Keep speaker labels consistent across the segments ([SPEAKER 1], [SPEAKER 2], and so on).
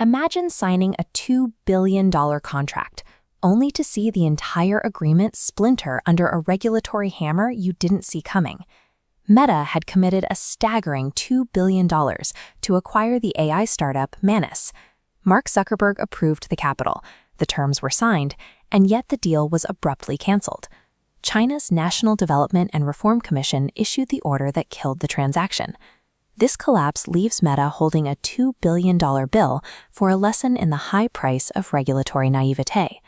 [SPEAKER 1] Imagine signing a $2 billion contract, only to see the entire agreement splinter under a regulatory hammer you didn't see coming. Meta had committed a staggering $2 billion to acquire the AI startup Manus. Mark Zuckerberg approved the capital, the terms were signed, and yet the deal was abruptly canceled. China's National Development and Reform Commission issued the order that killed the transaction. This collapse leaves Meta holding a $2 billion bill for a lesson in the high price of regulatory naivete.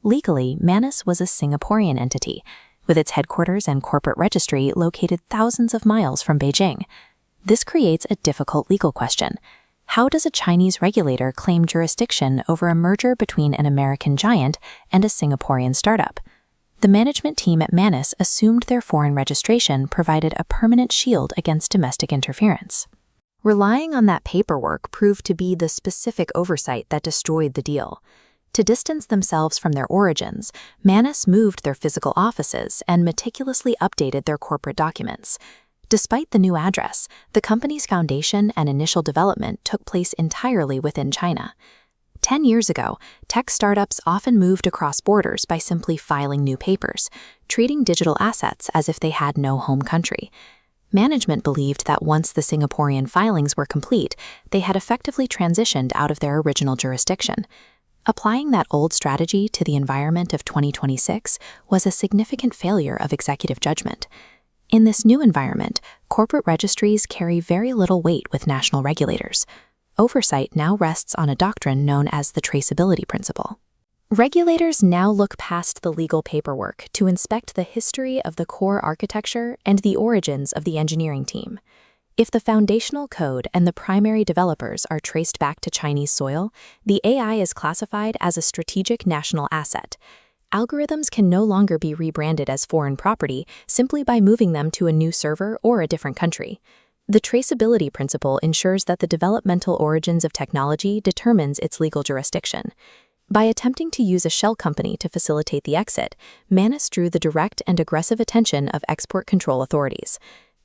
[SPEAKER 1] Legally, Manus was a Singaporean entity, with its headquarters and corporate registry located thousands of miles from Beijing. This creates a difficult legal question. How does a Chinese regulator claim jurisdiction over a merger between an American giant and a Singaporean startup? The management team at Manus assumed their foreign registration provided a permanent shield against domestic interference. Relying on that paperwork proved to be the specific oversight that destroyed the deal. To distance themselves from their origins, Manus moved their physical offices and meticulously updated their corporate documents. Despite the new address, the company's foundation and initial development took place entirely within China. 10 years ago, tech startups often moved across borders by simply filing new papers, treating digital assets as if they had no home country. Management believed that once the Singaporean filings were complete, they had effectively transitioned out of their original jurisdiction. Applying that old strategy to the environment of 2026 was a significant failure of executive judgment. In this new environment, corporate registries carry very little weight with national regulators. Oversight now rests on a doctrine known as the traceability principle. Regulators now look past the legal paperwork to inspect the history of the core architecture and the origins of the engineering team. If the foundational code and the primary developers are traced back to Chinese soil, the AI is classified as a strategic national asset. Algorithms can no longer be rebranded as foreign property simply by moving them to a new server or a different country. The traceability principle ensures that the developmental origins of technology determines its legal jurisdiction. By attempting to use a shell company to facilitate the exit, Manus drew the direct and aggressive attention of export control authorities.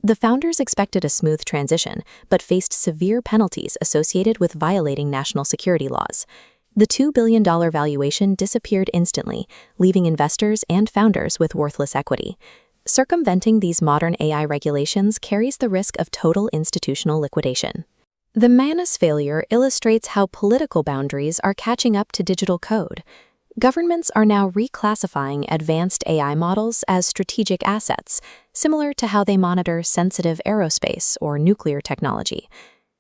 [SPEAKER 1] The founders expected a smooth transition, but faced severe penalties associated with violating national security laws. The $2 billion valuation disappeared instantly, leaving investors and founders with worthless equity. Circumventing these modern AI regulations carries the risk of total institutional liquidation. The Manus failure illustrates how political boundaries are catching up to digital code. Governments are now reclassifying advanced AI models as strategic assets, similar to how they monitor sensitive aerospace or nuclear technology.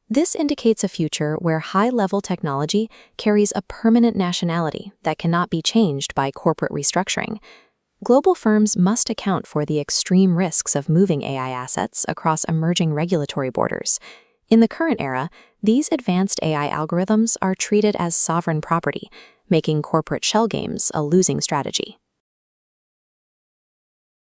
[SPEAKER 1] This indicates a future where high-level technology carries a permanent nationality that cannot be changed by corporate restructuring. Global firms must account for the extreme risks of moving AI assets across emerging regulatory borders. In the current era, these advanced AI algorithms are treated as sovereign property, making corporate shell games a losing strategy.